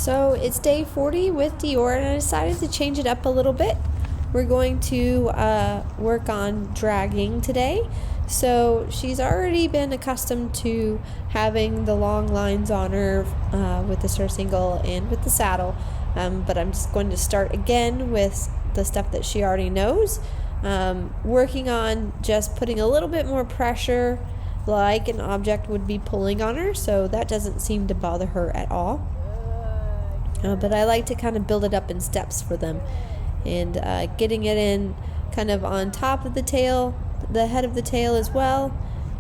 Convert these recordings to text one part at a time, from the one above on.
So it's day 40 with Dior, and I decided to change it up a little bit. We're going to work on dragging today. So she's already been accustomed to having the long lines on her with the surcingle and with the saddle, but I'm just going to start again with the stuff that she already knows, working on just putting a little bit more pressure like an object would be pulling on her, so that doesn't seem to bother her at all. But I like to kind of build it up in steps for them, and getting it in kind of on top of the tail, the head of the tail as well,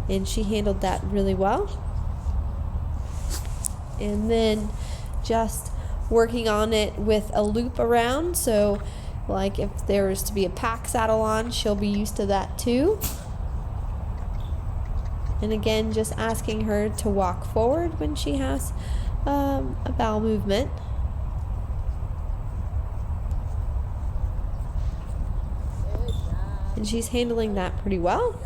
and she handled that really well. And then just working on it with a loop around, so like if there was to be a pack saddle on, she'll be used to that too. And again, just asking her to walk forward when she has a bowel movement. And she's handling that pretty well.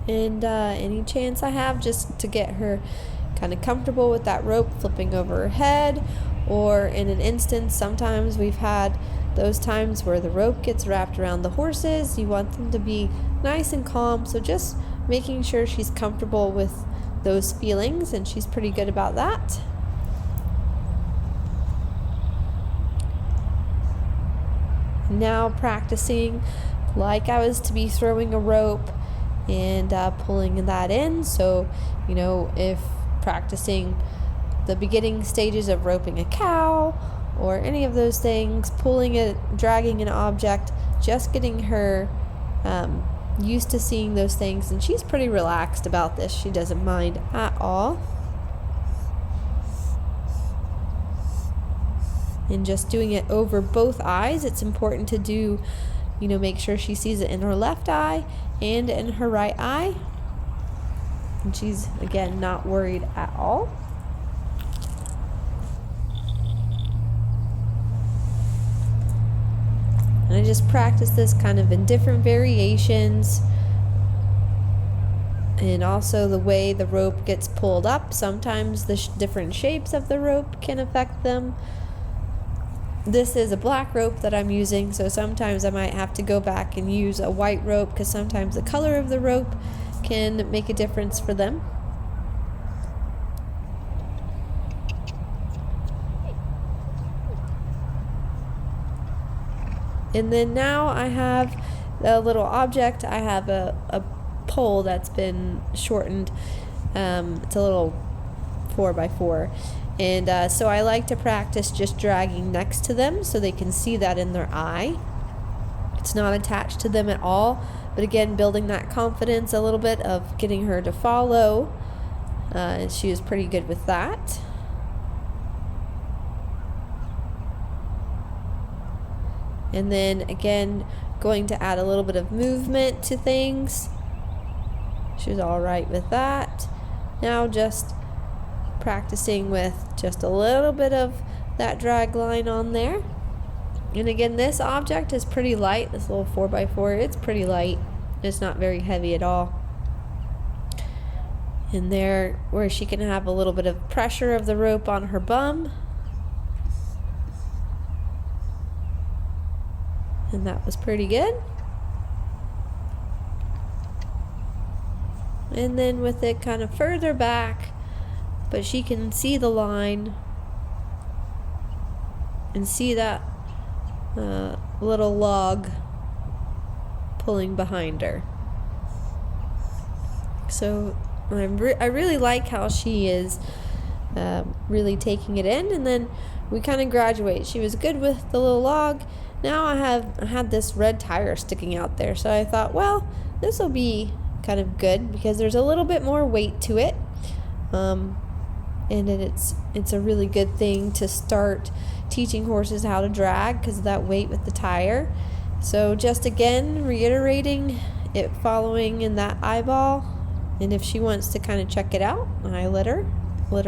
And any chance I have just to get her kind of comfortable with that rope flipping over her head, or in an instance, sometimes we've had those times where the rope gets wrapped around the horses. You want them to be nice and calm, so just making sure she's comfortable with those feelings, and she's pretty good about that. Now practicing like I was to be throwing a rope and pulling that in. So, you know, if practicing the beginning stages of roping a cow or any of those things, pulling it, dragging an object, just getting her used to seeing those things. And she's pretty relaxed about this. She doesn't mind at all. And just doing it over both eyes. It's important to do, you know, make sure she sees it in her left eye and in her right eye. And she's, again, not worried at all. And I just practice this kind of in different variations. And also the way the rope gets pulled up. Sometimes the different shapes of the rope can affect them. This is a black rope that I'm using, so sometimes I might have to go back and use a white rope because sometimes the color of the rope can make a difference for them. And then now I have a little object. I have a pole that's been shortened. It's a little 4x4. And so I like to practice just dragging next to them so they can see that in their eye. It's not attached to them at all, but again, building that confidence a little bit of getting her to follow. And she was pretty good with that. And then again, going to add a little bit of movement to things. She was all right with that. Now just practicing with just a little bit of that drag line on there. And again, this object is pretty light. This little 4x4, it's pretty light. It's not very heavy at all. And there, where she can have a little bit of pressure of the rope on her bum. And that was pretty good. And then with it kind of further back, but she can see the line and see that little log pulling behind her. So I really like how she is really taking it in. And then we kind of graduate. She was good with the little log. Now I had this red tire sticking out there, so I thought, well, this will be kind of good because there's a little bit more weight to it. And it's a really good thing to start teaching horses how to drag because of that weight with the tire. So just again, reiterating it, following in that eyeball. And if she wants to kind of check it out, I let her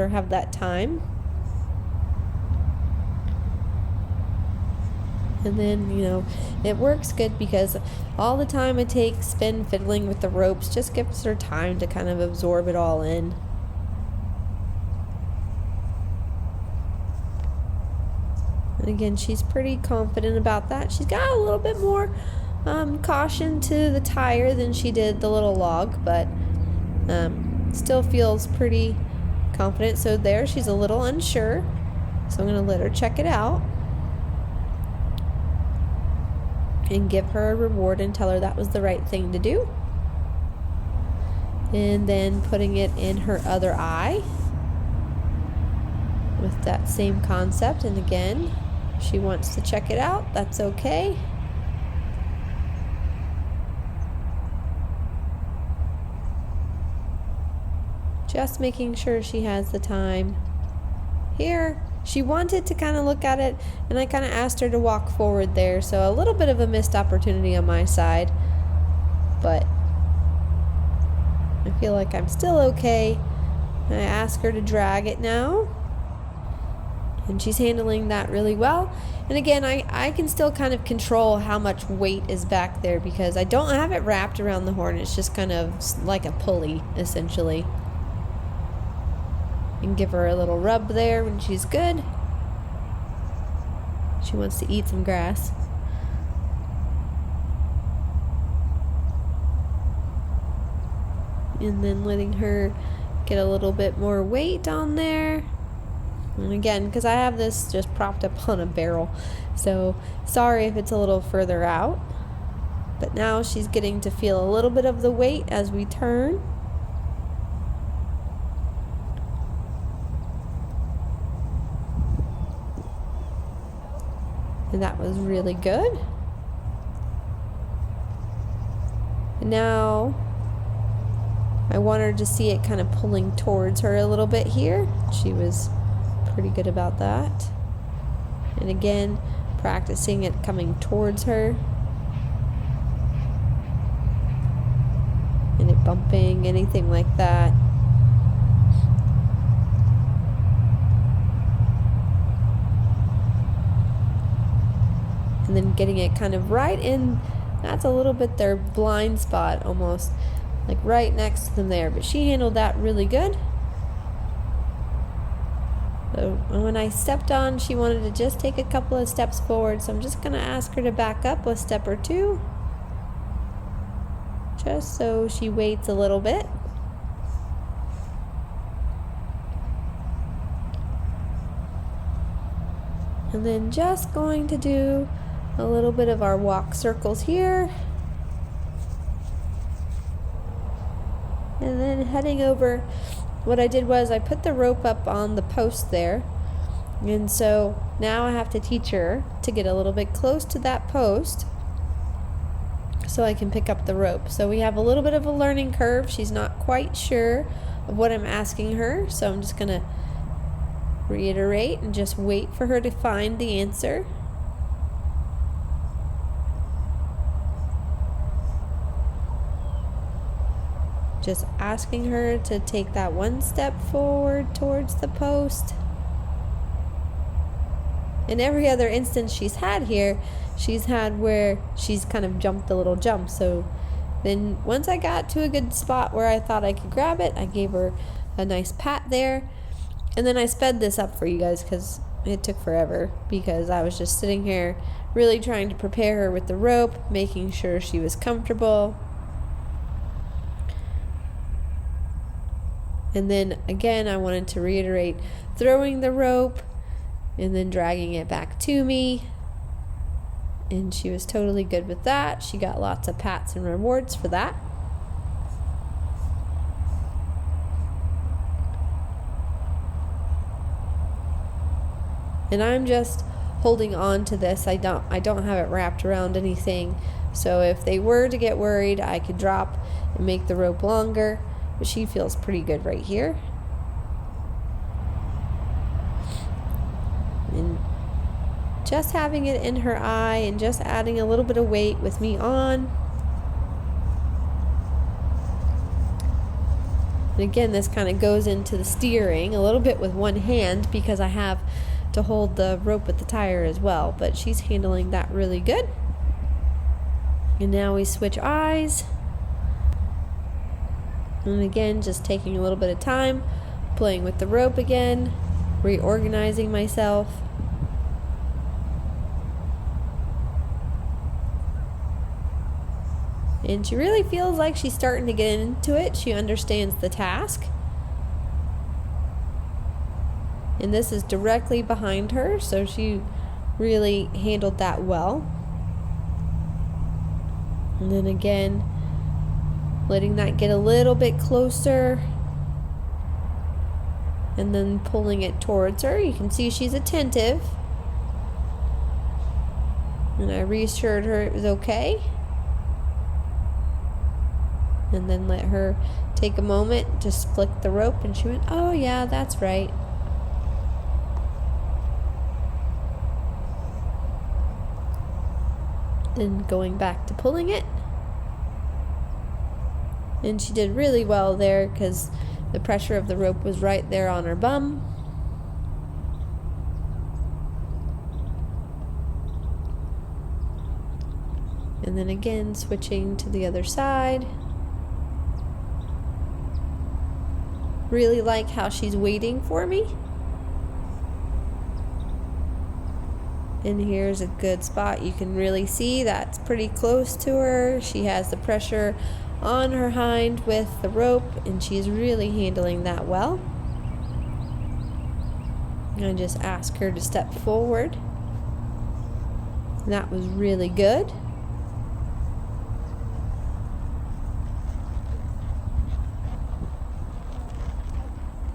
have that time. And then, you know, it works good because all the time it takes fiddling with the ropes just gives her time to kind of absorb it all in. Again, she's pretty confident about that. She's got a little bit more caution to the tire than she did the little log, but still feels pretty confident. So there, she's a little unsure. So I'm going to let her check it out and give her a reward and tell her that was the right thing to do. And then putting it in her other eye with that same concept. And again, she wants to check it out. That's okay. Just making sure she has the time. Here, she wanted to kind of look at it, and I kind of asked her to walk forward there. So a little bit of a missed opportunity on my side, but I feel like I'm still okay. I ask her to drag it now, and she's handling that really well. And again, I can still kind of control how much weight is back there because I don't have it wrapped around the horn. It's just kind of like a pulley, essentially. And give her a little rub there when she's good. She wants to eat some grass. And then letting her get a little bit more weight on there. And again, because I have this just propped up on a barrel, so sorry if it's a little further out. But now she's getting to feel a little bit of the weight as we turn. And that was really good. And now I want her to see it kind of pulling towards her a little bit here. She was pretty good about that. And again, practicing it coming towards her. And it bumping, anything like that. And then getting it kind of right in, that's a little bit their blind spot almost, like right next to them there. But she handled that really good. So when I stepped on, she wanted to just take a couple of steps forward. So I'm just going to ask her to back up a step or two. Just so she waits a little bit. And then just going to do a little bit of our walk circles here. And then heading over, what I did was I put the rope up on the post there. And so now I have to teach her to get a little bit close to that post so I can pick up the rope. So we have a little bit of a learning curve. She's not quite sure of what I'm asking her. So I'm just going to reiterate and just wait for her to find the answer. Just asking her to take that one step forward towards the post. In every other instance she's had here, she's had where she's kind of jumped a little jump. So then once I got to a good spot where I thought I could grab it, I gave her a nice pat there. And then I sped this up for you guys because it took forever, because I was just sitting here really trying to prepare her with the rope, making sure she was comfortable. And then again, I wanted to reiterate throwing the rope and then dragging it back to me. And she was totally good with that. She got lots of pats and rewards for that. And I'm just holding on to this. I don't have it wrapped around anything. So if they were to get worried, I could drop and make the rope longer. But she feels pretty good right here. And just having it in her eye and just adding a little bit of weight with me on. And again, this kind of goes into the steering a little bit with one hand because I have to hold the rope with the tire as well. But she's handling that really good. And now we switch eyes. And again, just taking a little bit of time, playing with the rope again, reorganizing myself. And she really feels like she's starting to get into it. She understands the task. And this is directly behind her, so she really handled that well. And then again, letting that get a little bit closer. And then pulling it towards her. You can see she's attentive. And I reassured her it was okay. And then let her take a moment, just flick the rope, and she went, "Oh yeah, that's right." Then going back to pulling it. And she did really well there because the pressure of the rope was right there on her bum. And then again, switching to the other side. Really like how she's waiting for me. And here's a good spot. You can really see that's pretty close to her. She has the pressure on her hind with the rope, and she's really handling that well. I just ask her to step forward. And that was really good.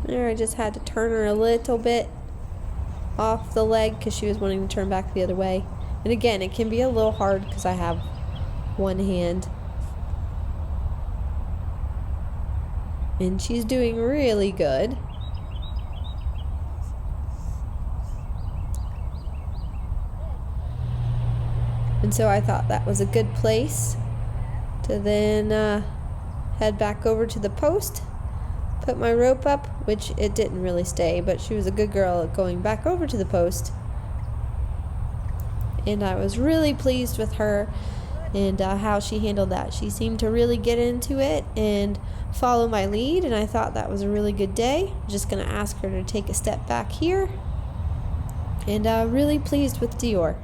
There, I just had to turn her a little bit off the leg because she was wanting to turn back the other way. And again, it can be a little hard because I have one hand. And she's doing really good. And so I thought that was a good place to then head back over to the post. Put my rope up, which it didn't really stay, but she was a good girl at going back over to the post. And I was really pleased with her and how she handled that. She seemed to really get into it and follow my lead, and I thought that was a really good day. I'm just going to ask her to take a step back here. And really pleased with Dior.